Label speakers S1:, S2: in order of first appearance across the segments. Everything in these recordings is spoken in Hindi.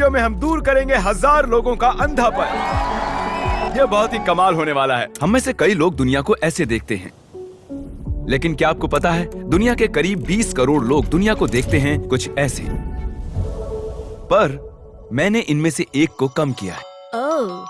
S1: हफ्तियों में हम दूर करेंगे 1000 लोगों का अंधापन। यह बहुत ही कमाल होने वाला है। हम में से कई लोग दुनिया को ऐसे देखते हैं, लेकिन क्या आपको पता है दुनिया के करीब 20 करोड़ लोग दुनिया को देखते हैं कुछ ऐसे। पर मैंने इनमें से एक को कम किया है।
S2: ओह,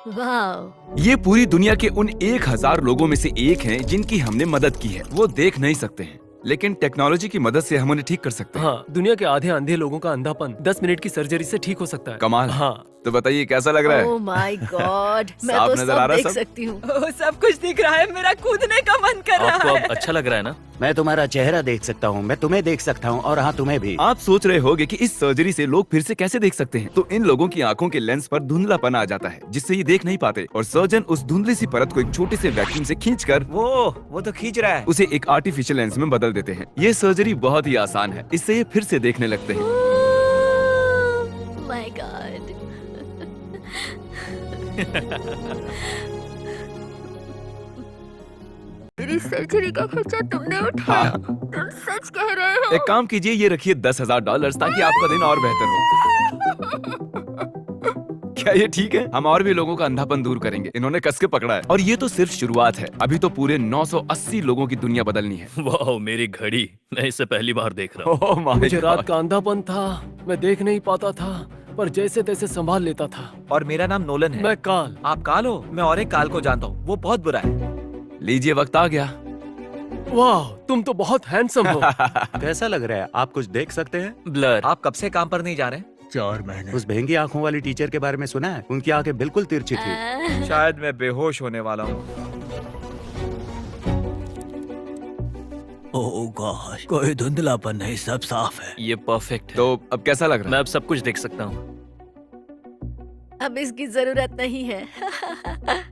S2: वाह।
S1: ये पूरी दुनिया के उन 1000 लोगों में से एक हैं जिनकी हमने मदद की है। वो देख नहीं सकते हैं, लेकिन टेक्नोलॉजी की मदद से हम उन्हें ठीक कर सकते हैं।
S3: हाँ, दुनिया के आधे अंधे लोगों का अंधापन 10 मिनट की सर्जरी से ठीक हो सकता है।
S1: कमाल।
S3: हाँ।
S1: तो बताइए कैसा लग रहा है?
S2: ओह माय गॉड, मैं
S1: साफ
S2: तो
S1: नजर आ
S2: सब
S1: रहा है
S2: देख
S1: सब?
S2: सकती हूँ।
S4: ओह, सब कुछ दिख रहा है, मेरा कूदने का मन कर रहा
S5: आपको
S4: है।
S5: अब अच्छा लग रहा है ना?
S6: मैं तुम्हारा चेहरा देख सकता हूँ, मैं तुम्हें देख सकता हूँ और हाँ तुम्हें भी।
S1: आप सोच रहे होंगे कि इस सर्जरी से लोग फिर से कैसे देख सकते हैं। तो इन लोगों की आंखों के लेंस पर धुंधलापन आ जाता है, जिससे ये देख नहीं पाते, और सर्जन उस धुंधली सी परत को एक छोटे से वैक्यूम से खींचकर
S5: वो तो खींच रहा है।
S1: उसे एक आर्टिफिशियल लेंस में बदल देते हैं। ये सर्जरी बहुत ही आसान है, इससे ये फिर से देखने लगते हैं।
S2: My God. मेरी सर्जरी का खर्चा तुमने उठाया। तुम सच कह रहे हो?
S1: एक काम कीजिए, ये रखिए $10,000 ताकि आपका दिन और बेहतर हो। क्या ये ठीक है? हम और भी लोगों का अंधापन दूर करेंगे। इन्होंने कस के पकड़ा है, और ये तो सिर्फ शुरुआत है। अभी तो पूरे 980 लोगों की दुनिया बदलनी है।
S5: वाह, मेरी घड़ी, मैं इसे पहली बार देख रहा हूँ।
S1: ओह माय
S3: मुझे रात
S1: गॉड।
S3: का अंधापन था, मैं देख नहीं पाता था, पर जैसे तैसे संभाल लेता था।
S7: और मेरा नाम नोलन है।
S3: मैं काल।
S7: आप काल हो? मैं और एक काल को जानता हूँ, वो बहुत बुरा है।
S1: लीजिए, वक्त आ गया।
S3: वाह, तुम तो बहुत हैंडसम हो।
S6: कैसा लग रहा है? आप कुछ देख सकते हैं?
S5: ब्लर।
S7: आप कब से काम पर नहीं जा रहे?
S8: 4 महीने।
S6: उस भेंगी आंखों वाली टीचर के बारे में सुना है? उनकी आंखें बिल्कुल तिरछी थी।
S7: शायद मैं बेहोश होने वाला हूँ।
S8: ओह गॉश, कोई धुंधलापन नहीं, सब साफ है।
S5: ये परफेक्ट है।
S1: तो अब कैसा लग
S5: मैं
S1: रहा
S5: अब सब कुछ देख सकता हूँ।
S2: अब इसकी जरूरत नहीं है।
S1: है?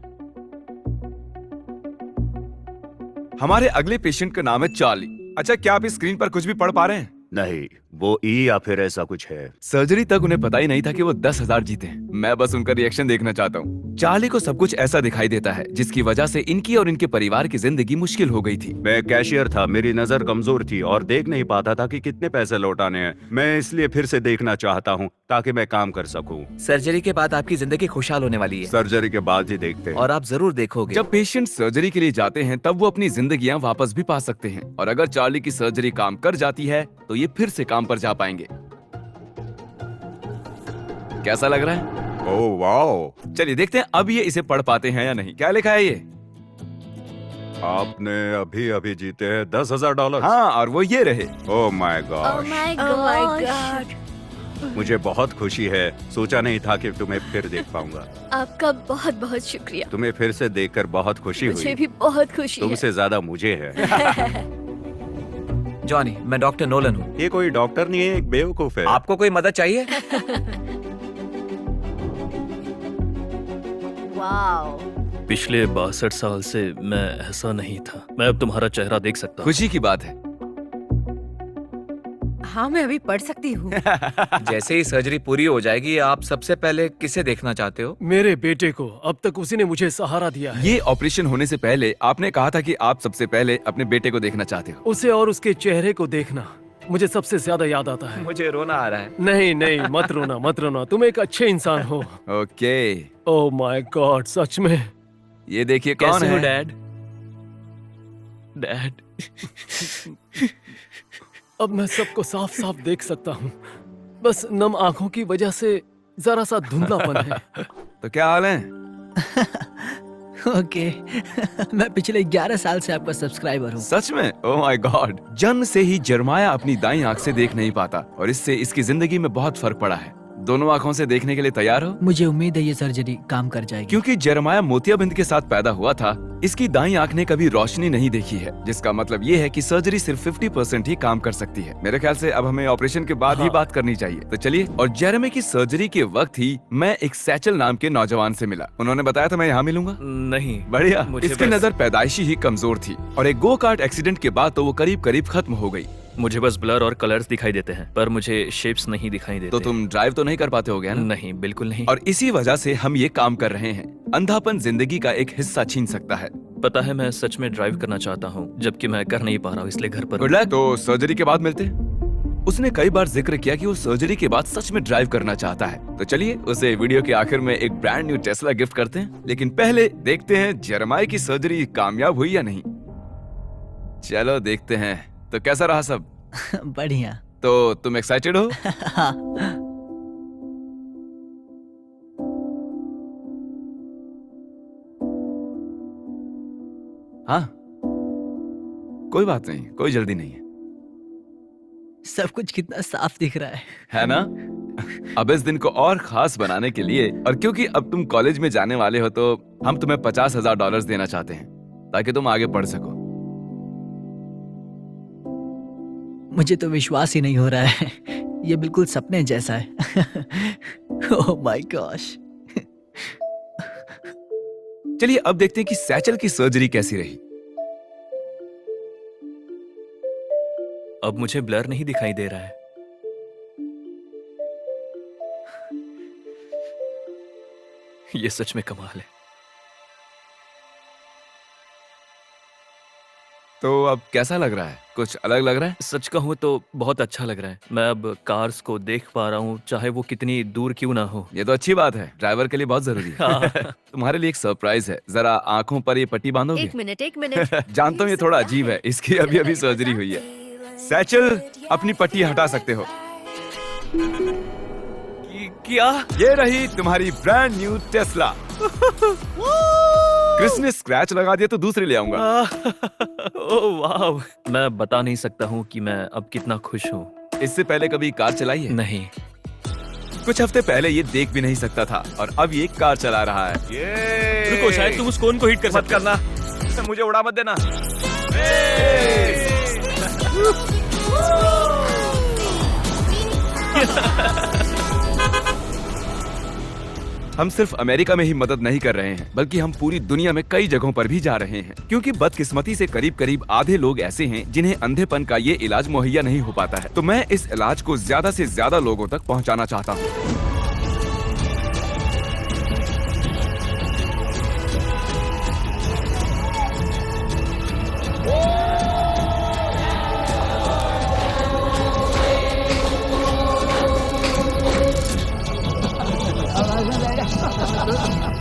S1: हमारे अगले पेशेंट का नाम है चार्ली। अच्छा, क्या आप इस स्क्रीन पर कुछ भी पढ़ पा रहे हैं?
S6: नहीं, वो ई या फिर ऐसा कुछ है।
S1: सर्जरी तक उन्हें पता ही नहीं था कि वो 10,000 जीते हैं। मैं बस उनका रिएक्शन देखना चाहता हूँ। चार्ली को सब कुछ ऐसा दिखाई देता है जिसकी वजह से इनकी और इनके परिवार की जिंदगी मुश्किल हो गई थी।
S6: मैं कैशियर था, मेरी नजर कमजोर थी और देख नहीं पाता था कि कितने पैसे लौटाने हैं। मैं इसलिए फिर से देखना चाहता हूँ ताकि मैं काम कर सकूँ।
S7: सर्जरी के बाद आपकी जिंदगी खुशहाल होने वाली है,
S6: सर्जरी के बाद ही देखते हैं।
S7: और आप जरूर देखोगे।
S1: जब पेशेंट सर्जरी के लिए जाते हैं तब वो अपनी जिंदगियां वापस भी पा सकते हैं, और अगर चार्ली की सर्जरी काम कर जाती है तो ये फिर से काम पर जा पाएंगे। कैसा लग रहा है?
S6: ओह वाओ,
S1: चलिए देखते हैं अब ये इसे पढ़ पाते हैं या नहीं। क्या लिखा है ये?
S6: आपने अभी अभी जीते हैं $10,000।
S1: हाँ, और वो ये रहे।
S6: Oh my
S2: oh
S6: God,
S2: my
S4: Oh my
S2: God.
S6: मुझे बहुत खुशी है। सोचा नहीं था कि तुम्हें फिर देख पाऊंगा।
S2: आपका बहुत बहुत शुक्रिया।
S6: तुम्हें फिर से देखकर बहुत खुशी
S2: मुझे
S6: हुई।
S2: भी बहुत खुशी है।
S6: तुमसे ज्यादा मुझे है।
S7: जॉनी, मैं डॉक्टर नोलन हूँ।
S6: ये कोई डॉक्टर नहीं है, एक बेवकूफ है।
S7: आपको कोई मदद चाहिए?
S2: वाओ।
S5: पिछले 62 साल से मैं ऐसा नहीं था। मैं अब तुम्हारा चेहरा देख सकता हूँ।
S1: खुशी की बात है।
S4: हाँ, मैं अभी पढ़ सकती हूँ।
S7: जैसे ही सर्जरी पूरी हो जाएगी, आप सबसे पहले किसे देखना चाहते हो?
S3: मेरे बेटे को। अब तक उसी ने मुझे सहारा दिया है।
S1: ये ऑपरेशन होने से पहले आपने कहा था कि आप सबसे पहले अपने बेटे को देखना चाहते हो।
S3: उसे और उसके चेहरे को देखना मुझे सबसे ज्यादा याद आता है।
S7: मुझे रोना आ रहा है।
S3: नहीं नहीं, मत रोना मत रोना, तुम एक अच्छे इंसान हो।
S1: ओके,
S3: ओह माय गॉड, सच में।
S1: ये देखिए कौन
S5: कैसे हो
S1: है?
S5: डैड? डैड।
S3: अब मैं सबको साफ साफ देख सकता हूँ, बस नम आंखों की वजह से जरा सा धुंधलापन है।
S1: तो क्या हाल है?
S8: ओके। मैं पिछले 11 साल से आपका सब्सक्राइबर हूँ।
S1: सच में? Oh my God. जन्म से ही जरमाया अपनी दाईं आंख से देख नहीं पाता, और इससे इसकी जिंदगी में बहुत फर्क पड़ा है। दोनों आंखों से देखने के लिए तैयार हो?
S8: मुझे उम्मीद है ये सर्जरी काम कर जाएगी।
S1: क्योंकि जरमाया मोतियाबिंद के साथ पैदा हुआ था, इसकी दाईं आंख ने कभी रोशनी नहीं देखी है, जिसका मतलब ये है कि सर्जरी सिर्फ 50% ही काम कर सकती है। मेरे ख्याल से अब हमें ऑपरेशन के बाद ही बात करनी चाहिए। तो चलिए। और जेरेमी की सर्जरी के वक्त ही मैं एक सैचल नाम के नौजवान से मिला। उन्होंने बताया था मैं यहाँ मिलूंगा।
S5: नहीं,
S1: बढ़िया।
S5: मुझे
S1: इसकी
S5: बस-
S1: नजर पैदाइशी ही कमजोर थी, और एक गो कार्ट एक्सीडेंट के बाद तो वो करीब करीब खत्म हो गई।
S5: मुझे बस ब्लर और कलर्स दिखाई देते हैं, पर मुझे शेप्स नहीं दिखाई देते।
S1: तो तुम ड्राइव तो नहीं कर पाते हो गया ना?
S5: नहीं, बिल्कुल नहीं।
S1: और इसी वजह से हम ये काम कर रहे हैं। अंधापन जिंदगी का एक हिस्सा छीन सकता है।
S5: पता है, मैं सच में ड्राइव करना चाहता हूँ, जबकि मैं कर नहीं पा रहा हूँ, इसलिए घर पर
S1: गुड लक। तो सर्जरी के बाद मिलते हैं। उसने कई बार जिक्र किया कि वो सर्जरी के बाद सच में ड्राइव करना चाहता है। तो चलिए उसे वीडियो के आखिर में एक ब्रांड न्यू टेस्ला गिफ्ट करते हैं। लेकिन पहले देखते हैं जेरेमाया की सर्जरी कामयाब हुई या नहीं। चलो देखते हैं। तो कैसा रहा सब?
S8: बढ़िया।
S1: तो तुम एक्साइटेड हो?
S8: हाँ।
S1: हाँ, कोई बात नहीं, कोई जल्दी नहीं है,
S8: सब कुछ कितना साफ दिख रहा
S1: है ना? अब इस दिन को और खास बनाने के लिए, और क्योंकि अब तुम कॉलेज में जाने वाले हो, तो हम तुम्हें $50,000 देना चाहते हैं ताकि तुम आगे पढ़ सको।
S8: मुझे तो विश्वास ही नहीं हो रहा है। ये बिल्कुल सपने जैसा है। Oh my gosh.
S1: चलिए अब देखते हैं कि सैचल की सर्जरी कैसी रही।
S5: अब मुझे ब्लर नहीं दिखाई दे रहा है। ये सच में कमाल है।
S1: तो अब कैसा लग रहा है? कुछ अलग लग रहा है?
S5: सच कहूं तो बहुत अच्छा लग रहा है। मैं अब कार्स को देख पा रहा हूं, चाहे वो कितनी दूर क्यों ना हो।
S1: ये तो अच्छी बात है, ड्राइवर के लिए बहुत जरूरी है। तुम्हारे लिए एक सरप्राइज है, जरा आंखों पर ये पट्टी बांधोगे?
S2: एक मिनट
S1: जानता हूँ ये थोड़ा अजीब है, इसकी अभी अभी सर्जरी हुई है। सैचल, अपनी पट्टी हटा सकते हो।
S5: क्या?
S1: ये रही तुम्हारी ब्रांड न्यू टेस्ला। क्रिस ने स्क्रैच लगा दिया तो दूसरी ले आऊंगा।
S5: ओह वाह। मैं बता नहीं सकता हूँ कि मैं अब कितना खुश हूँ।
S1: इससे पहले कभी कार चलाई है?
S5: नहीं।
S1: कुछ हफ्ते पहले ये देख भी नहीं सकता था और अब ये कार चला रहा है।
S5: रुको, शायद तुम उस कोन को हिट कर
S1: मत करना, मुझे उड़ा मत देना। हम सिर्फ अमेरिका में ही मदद नहीं कर रहे हैं, बल्कि हम पूरी दुनिया में कई जगहों पर भी जा रहे हैं, क्योंकि बदकिस्मती से करीब करीब आधे लोग ऐसे हैं जिन्हें अंधेपन का ये इलाज मुहैया नहीं हो पाता है। तो मैं इस इलाज को ज्यादा से ज्यादा लोगों तक पहुंचाना चाहता हूं।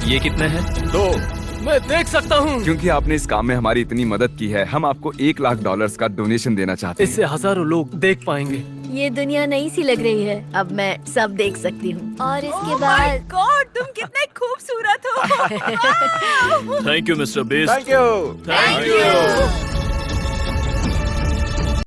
S5: ये कितने हैं?
S1: 2।
S3: मैं देख सकता हूँ।
S1: क्योंकि आपने इस काम में हमारी इतनी मदद की है, हम आपको $1 लाख का डोनेशन देना चाहते हैं।
S3: इससे हजारों लोग देख पाएंगे।
S2: ये दुनिया नई सी लग रही है, अब मैं सब देख सकती हूँ। और इसके बाद
S4: गॉड, तुम कितने खूबसूरत हो।
S5: Thank you mister best.
S1: Thank you.